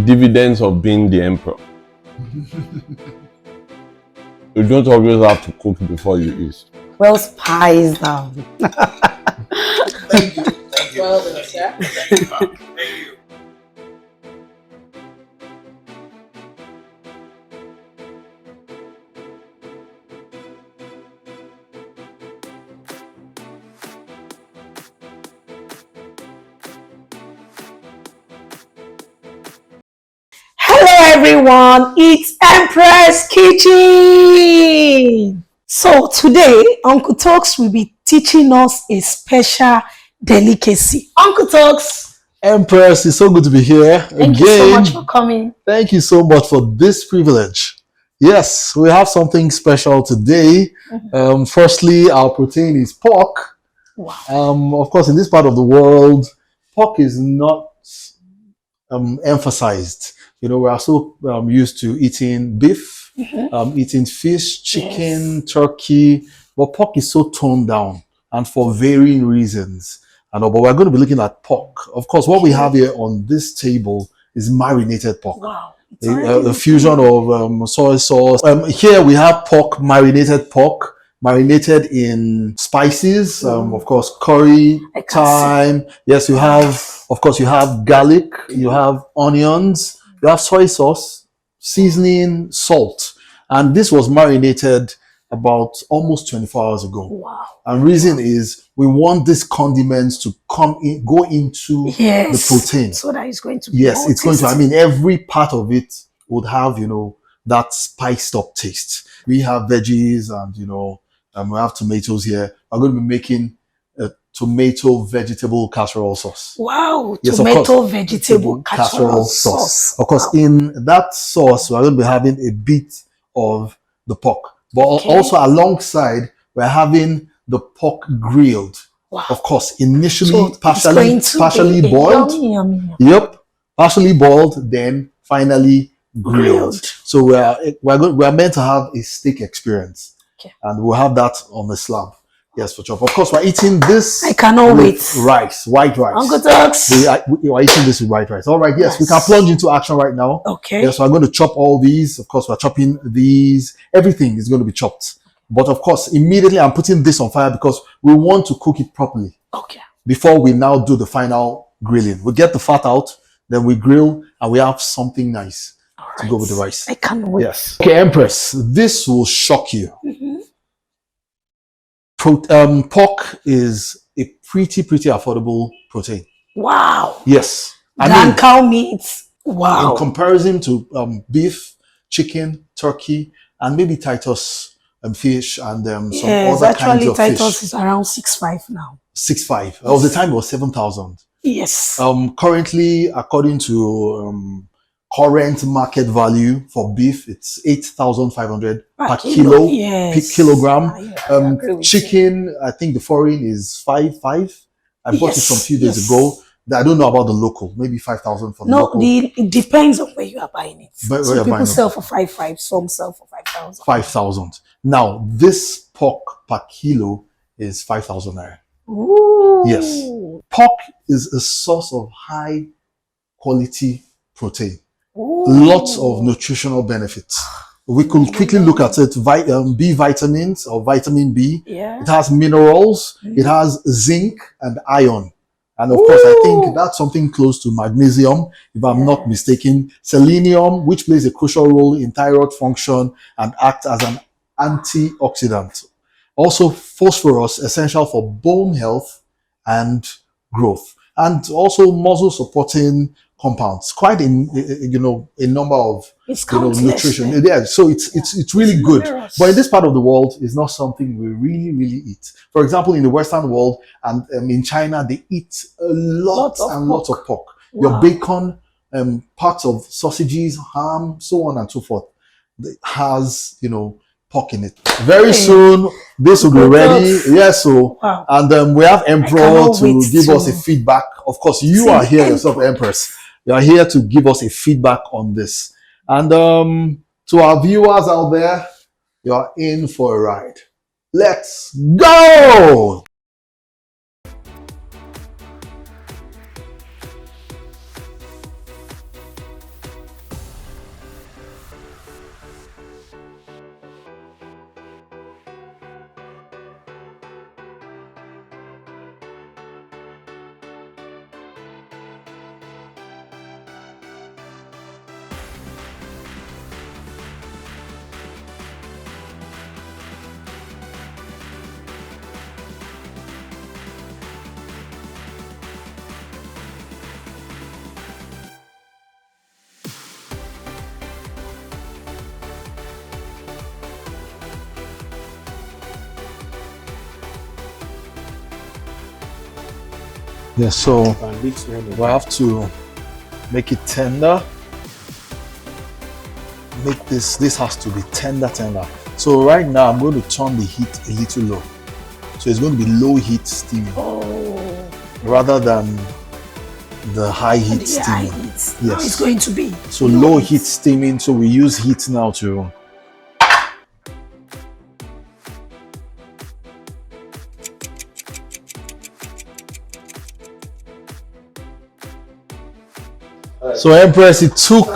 dividends of being the emperor. You don't always have to cook before you eat. Well spiced down. Thank you. Thank you. Well done, sir. Thank you, ma'am. Thank you. Hello everyone, it's Empress Kitchen. So today, Uncle Talks will be teaching us a special delicacy. Uncle Talks, Empress, it's so good to be here. thank you so much for coming. Thank you so much for this privilege. Yes, we have something special today. Firstly, our protein is pork. Wow. Of course, in this part of the world, pork is not emphasized. You know, we are so used to eating beef, eating fish, chicken, turkey, but pork is so toned down, and for varying reasons. But we're going to be looking at pork. Of course, what we have here on this table is marinated pork. Wow. A fusion of soy sauce. Here we have marinated pork, marinated in spices. Of course, curry, thyme. Yes, you have. Of course, you have garlic. You have onions. You have soy sauce, seasoning, salt, and this was marinated about almost 24 hours ago. Wow. And reason is we want these condiments to go into the protein. So that it's going to be it's going to. I mean, every part of it would have, that spiced up taste. We have veggies and, we have tomatoes here. We're going to be making a tomato vegetable casserole sauce. Wow. Yes, tomato vegetable casserole sauce. Of course, in that sauce, we're going to be having a bit of the pork. But also alongside, we're having the pork grilled. Wow. Of course, initially partially boiled. Yummy. Yep. Partially boiled, then finally grilled. So we're meant to have a steak experience. Okay. And we'll have that on the slab. Yes, for sure. Of course, we're eating this. I cannot wait. Rice, white rice. Uncle Talks. We are eating this with white rice. All right, yes, we can plunge into action right now. Okay. Yes, so I'm going to chop all these. Of course, we're chopping these. Everything is going to be chopped. But of course, immediately I'm putting this on fire because we want to cook it properly. Okay. Before we now do the final grilling. We get the fat out, then we grill, and we have something nice to go with the rice. I can't wait. Yes. Okay, Empress, this will shock you. Pork is a pretty affordable protein. Wow. Yes. Cow meat. Wow. In comparison to beef, chicken, turkey, and maybe Titus fish and some other kinds of Titus fish. Is around 6.5 now. 6.5. There was a time it was 7,000. Yes. Currently, according to current market value for beef, it's 8,500 per kilo, per kilogram. Chicken, I think the foreign is 5.5. I bought it from a few days ago. I don't know about the local, maybe 5,000 for the local. It depends on where you are buying it. Some people sell for 5.5, some sell for 5,000. 5,000. Now, this pork per kilo is 5,000 naira. Ooh. Yes. Pork is a source of high quality protein. Ooh. Lots of nutritional benefits. We could quickly look at it. B vitamins or vitamin B. Yeah. It has minerals. It has zinc and iron. And of course, I think that's something close to magnesium, if I'm not mistaken. Selenium, which plays a crucial role in thyroid function and acts as an antioxidant. Also, phosphorus, essential for bone health and growth. And also muscle supporting compounds. Quite a number of nutrition. Yeah, so it's really good. But in this part of the world, it's not something we really eat. For example, in the Western world and in China, they eat lots of pork. Wow. Your bacon, parts of sausages, ham, so on and so forth. It has pork in it. Very soon, this will be ready. Yes, so and we have Emperor to give us a feedback. Of course, you are here yourself, Empress. You are here to give us a feedback on this. And to our viewers out there, you are in for a ride. Let's go! Yeah, so And this one we have to make it tender. Make this has to be tender. So right now I'm going to turn the heat a little low. So it's going to be low heat steaming rather than the high heat The steaming. high heat. Now it's going to be. So low heat steaming. So we use heat now to. So Empress, it took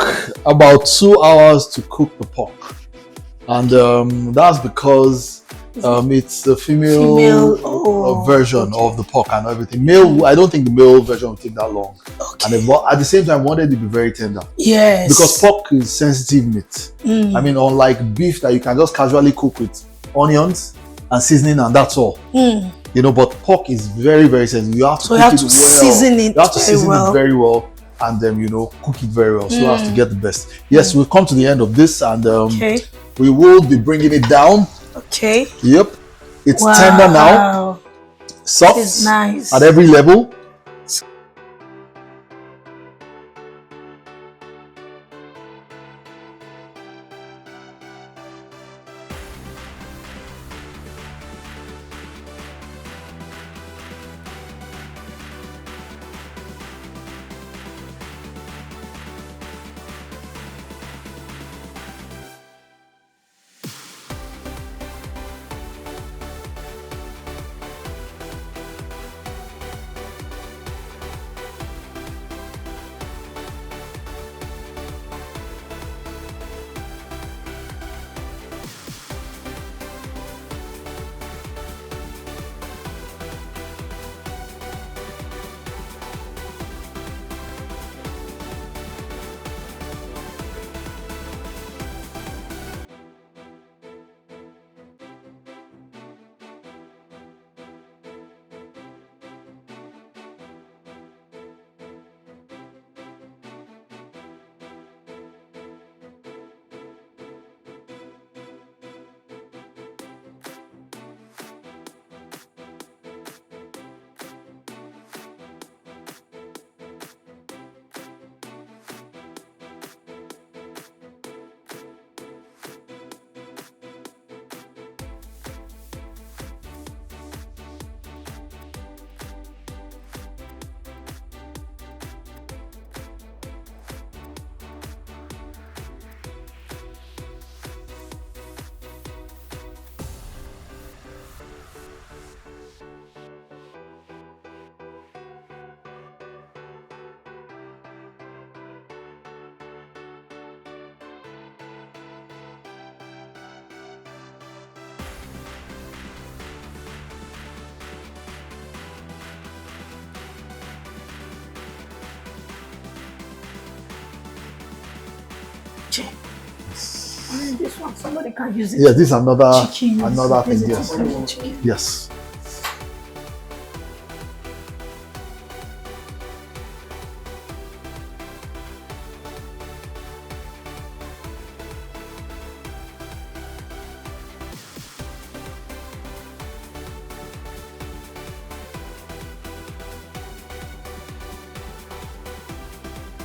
about 2 hours to cook the pork, and that's because it's the female version of the pork and everything. Male, I don't think the male version will take that long. Okay. And at the same time, wanted it to be very tender. Yes. Because pork is sensitive meat. I mean, unlike beef that you can just casually cook with onions and seasoning and that's all. You know, but pork is very, very sensitive. You have to cook it well. Season it you have to season it very well and then, you know, cook it very well. So you have to get the best. Yes, we'll come to the end of this and we will be bringing it down. Okay. Yep. It's tender now. Soft. It's nice. At every level. This one, somebody can use it. Yeah, this is another Chicken. another thing. Yes. Yes.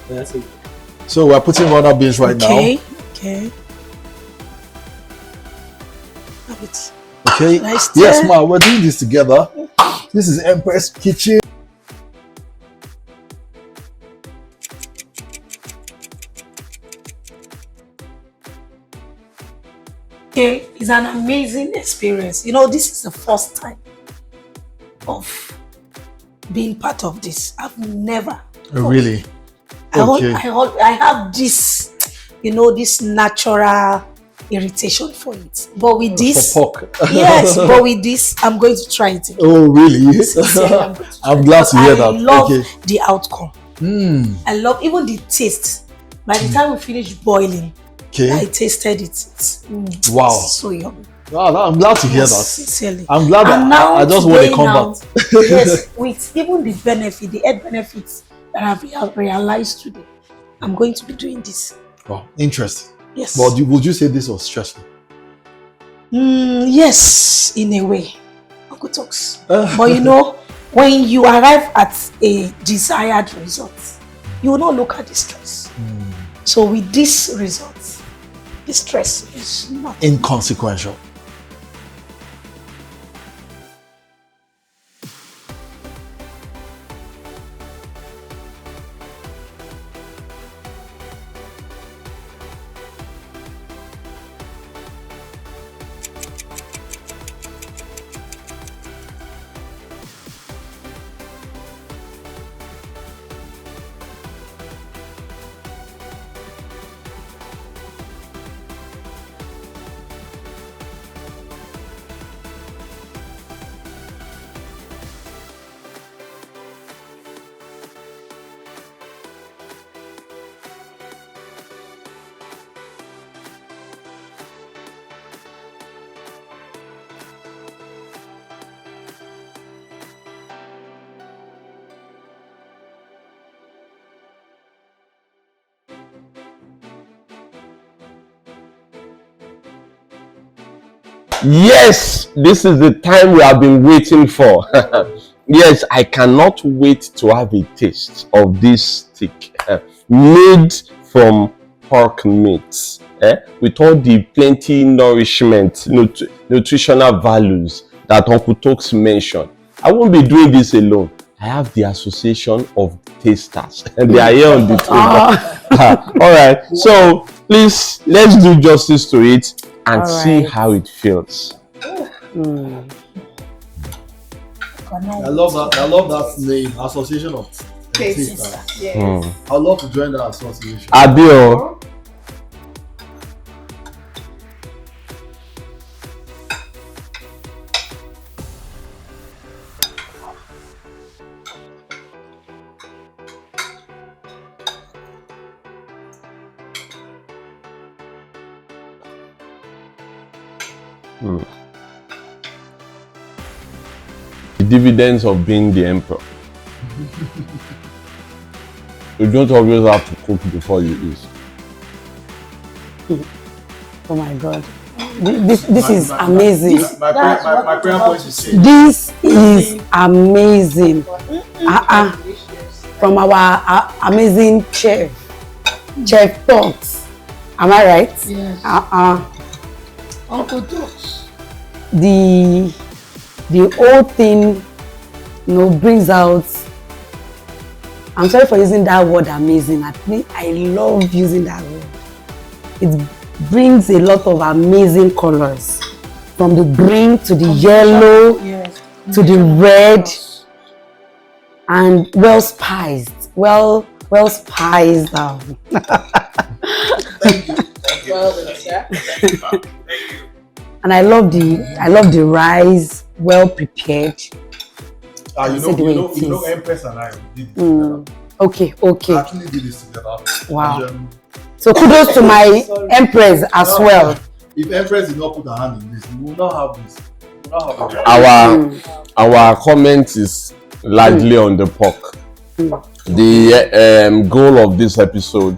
That's it. So we're putting runner beans right now. Okay. Okay. Nice. Yes, ma, we're doing this together. This is Empress Kitchen. Okay, it's an amazing experience. You know, this is the first time of being part of this. I've never. Really? I have this, you know, this natural irritation for it. But with this, For pork. yes, but with this, I'm going to try it again. Oh, really? Sincerely, I'm going to try I'm it glad to hear because that. I love Okay. the outcome. I love even the taste. By the time we finish boiling, I tasted it. It's, Wow. it's so yummy. Wow, I'm glad to hear that. Sincerely. I'm glad And that now I just want to today come now, back. yes, with even the benefit, the health benefits that I've realized today, I'm going to be doing this. Oh, interesting. Yes. But would you say this was stressful? Yes, in a way. Uncle Talks. But you know, when you arrive at a desired result, you will not look at the stress. So with this result, the stress is not inconsequential. Yes, this is the time we have been waiting for. Yes, I cannot wait to have a taste of this steak made from pork meat, with all the plenty nourishment, nutritional values that Uncle Tokes mentioned. I won't be doing this alone. I have the Association of Tasters, and they are here on the table. All right, so please let's do justice to it and see how it feels. I love that. I love that name, Association of Tasters. Yes. I'd love to join that association. Adio. The dividends of being the emperor. You don't always have to cook before you eat. Oh my God. This is amazing. My prayer point is This is amazing. From our amazing chef, Chef Talks. Am I right? Yes. Uncle Tokes. The whole thing, brings out. I'm sorry for using that word amazing. I love using that word. It brings a lot of amazing colors, from the green to the yellow, Yes. to the red, and well spiced. Well spiced. thank you. Well done, sir. Thank you. And I love the rice, well prepared. You know, Empress and I did this together. Okay. I actually did this together. Wow. And, So kudos to my Empress as well. if Empress did not put her hand in this, we will not have this. We will not have this. Our comment is largely on the pork. The goal of this episode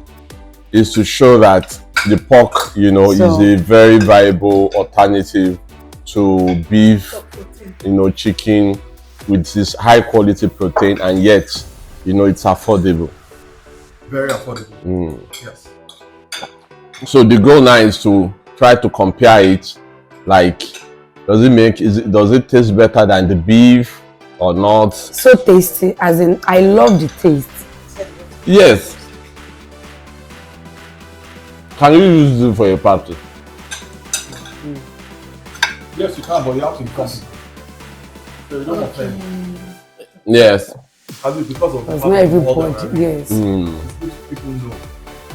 is to show that the pork, is a very viable alternative to beef, chicken, with this high quality protein, and yet, it's affordable. Very affordable. Yes. So the goal now is to try to compare it. Like, does it taste better than the beef or not? So tasty, as in I love the taste. Yes. Can you use it for a party? Yes, you can, but you have to be confident. So you don't offend. Yes. Because of It's not everybody. Yes. People know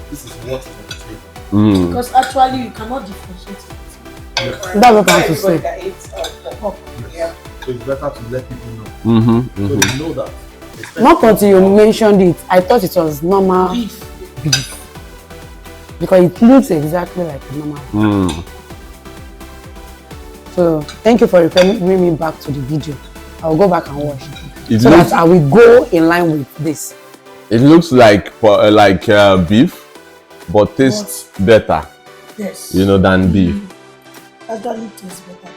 this is what is on the table. Because actually you cannot differentiate it. Yes. That's what I have to say. Yes. So it's better to let people know. So they know that. Not until you mentioned it, I thought it was normal beef. Because it looks exactly like a normal. So thank you for referring me back to the video. I'll go back and watch it. So that I will go in line with this. It looks like beef, but tastes better. Yes. Than beef. Actually tastes better.